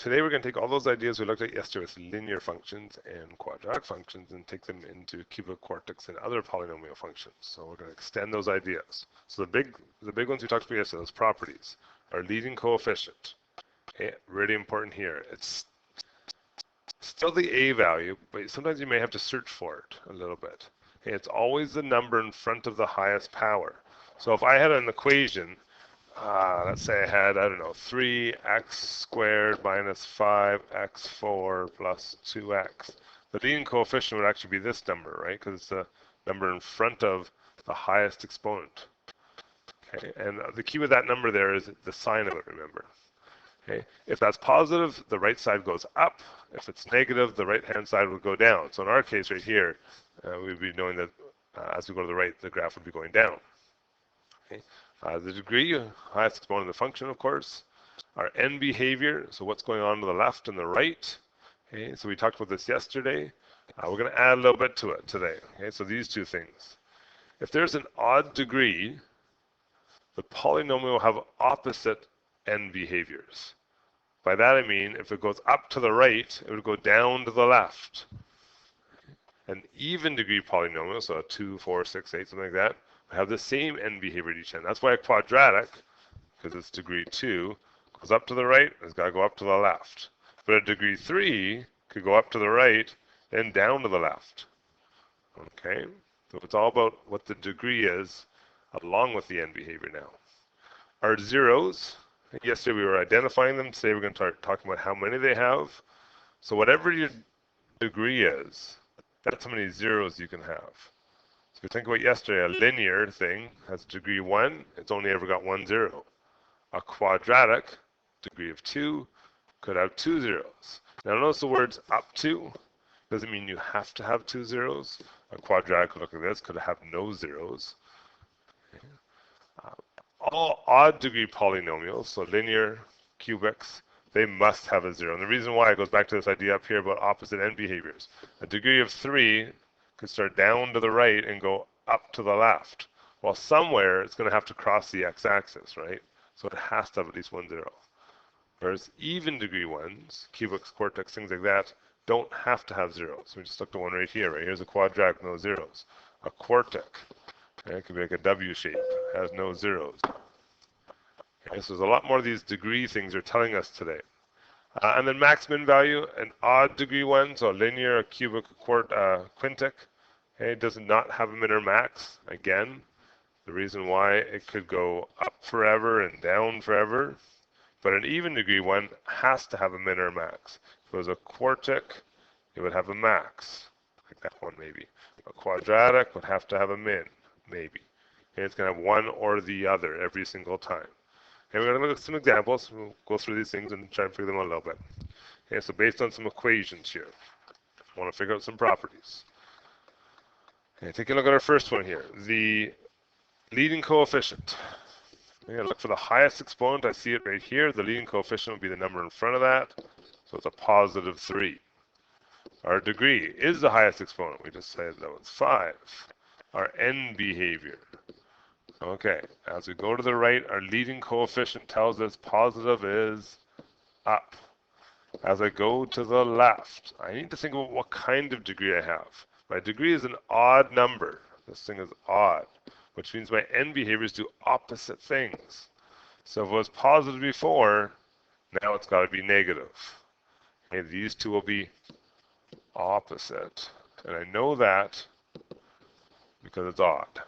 today we're going to take all those ideas we looked at yesterday with linear functions and quadratic functions and take them into cubic quartics and other polynomial functions. So we're going to extend those ideas. So the big ones we talked about yesterday, those properties, our leading coefficient. Okay, really important here. It's still the a value, but sometimes you may have to search for it a little bit. Okay, it's always the number in front of the highest power. So if I had an equation, let's say I had, I don't know, 3x squared minus 5x4 plus 2x. The leading coefficient would actually be this number, right? Because it's the number in front of the highest exponent. Okay, and the key with that number there is the sign of it, remember. Okay, if that's positive, the right side goes up. If it's negative, the right-hand side will go down. So in our case right here, we'd be knowing that as we go to the right, the graph would be going down. Okay. The degree, highest exponent of the function, of course. Our end behavior, so what's going on to the left and the right. Okay, so we talked about this yesterday. We're going to add a little bit to it today. Okay, so these two things. If there's an odd degree, the polynomial will have opposite end behaviors. By that I mean, if it goes up to the right, it would go down to the left. An even degree polynomial, so a 2, 4, 6, 8, something like that, have the same end behavior at each end. That's why a quadratic, because it's degree 2, goes up to the right, it's got to go up to the left. But a degree 3 could go up to the right and down to the left. Okay, so it's all about what the degree is along with the end behavior now. Our zeros, yesterday we were identifying them. Today we're going to start talking about how many they have. So whatever your degree is, that's how many zeros you can have. So think about yesterday, a linear thing has degree 1, it's only ever got 1 0. A quadratic, degree of 2, could have 2 zeros. Now notice the words up to, doesn't mean you have to have 2 zeros. A quadratic could look like this, could have no zeros. All odd degree polynomials, so linear, cubics, they must have a 0. And the reason why, it goes back to this idea up here about opposite end behaviors. A degree of 3 could start down to the right and go up to the left. Well, somewhere it's going to have to cross the x-axis, right? So it has to have at least 1 0. Whereas even degree ones, cubics, quartics, things like that, don't have to have zeros. So we just looked at one right here. Right here's a quadratic, no zeros. A quartic, okay, it could be like a W shape, has no zeros. Okay, so there's a lot more of these degree things are telling us today. And then max min value, an odd degree one, so a linear, a cubic, a quintic. Okay, it does not have a min or max. Again, the reason why it could go up forever and down forever. But an even degree one has to have a min or a max. If it was a quartic, it would have a max, like that one maybe. A quadratic would have to have a min, maybe. Okay, it's going to have one or the other every single time. Okay, we're going to look at some examples. We'll go through these things and try and figure them out a little bit. Okay, so based on some equations here, I want to figure out some properties. Okay, take a look at our first one here. The leading coefficient. I'm going to look for the highest exponent. I see it right here. The leading coefficient will be the number in front of that. So it's a positive 3. Our degree is the highest exponent. We just said that was 5. Our end behavior. Okay, as we go to the right, our leading coefficient tells us positive is up. As I go to the left, I need to think about what kind of degree I have. My degree is an odd number. This thing is odd, which means my end behaviors do opposite things. So if it was positive before, now it's got to be negative. Okay, these two will be opposite. And I know that because it's odd.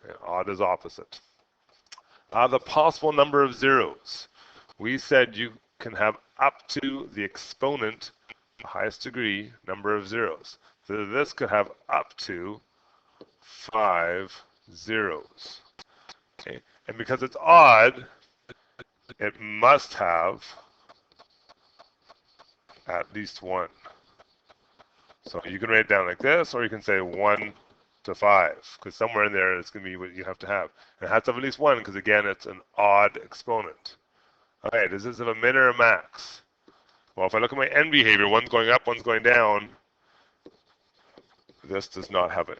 Okay, odd is opposite. The possible number of zeros. We said you can have up to the exponent, the highest degree, number of zeros. So this could have up to 5 zeros. Okay, and because it's odd, it must have at least 1. So you can write it down like this, or you can say 1 to 5, because somewhere in there it's going to be what you have to have. And it has to have at least 1, because again, it's an odd exponent. Okay, does this have a min or a max? Well, if I look at my end behavior, one's going up, one's going down. This does not have a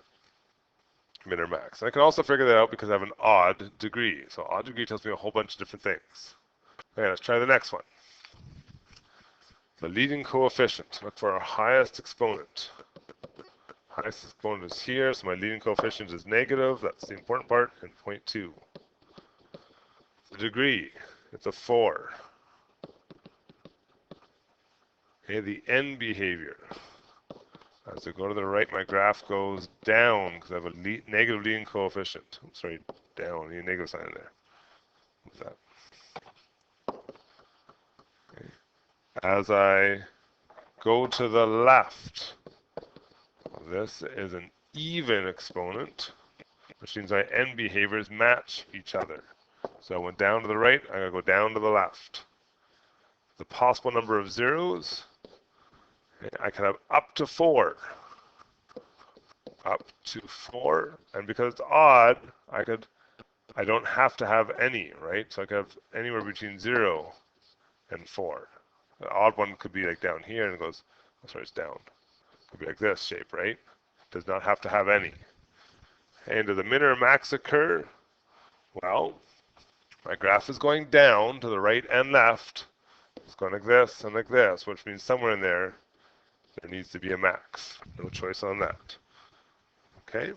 min or max. And I can also figure that out because I have an odd degree. So odd degree tells me a whole bunch of different things. Okay, let's try the next one. The leading coefficient. Look for our highest exponent. Highest exponent is here, so my leading coefficient is negative. That's the important part, and 0.2. The degree, it's a 4. Okay, the end behavior. As I go to the right, my graph goes down because I have a negative leading coefficient. I'm sorry, down. I need a negative sign in there. What's that? Okay. As I go to the left, this is an even exponent, which means my end behaviors match each other. So I went down to the right, I'm going to go down to the left. The possible number of zeros, I can have up to 4. Up to 4, and because it's odd, I don't have to have any, right? So I could have anywhere between 0 and 4. The odd one could be like down here, and it goes, oh, sorry, it's down. It could be like this shape, right? Does not have to have any. And does the min or max occur? Well, my graph is going down to the right and left. It's going like this and like this, which means somewhere in there needs to be a max. No choice on that. Okay.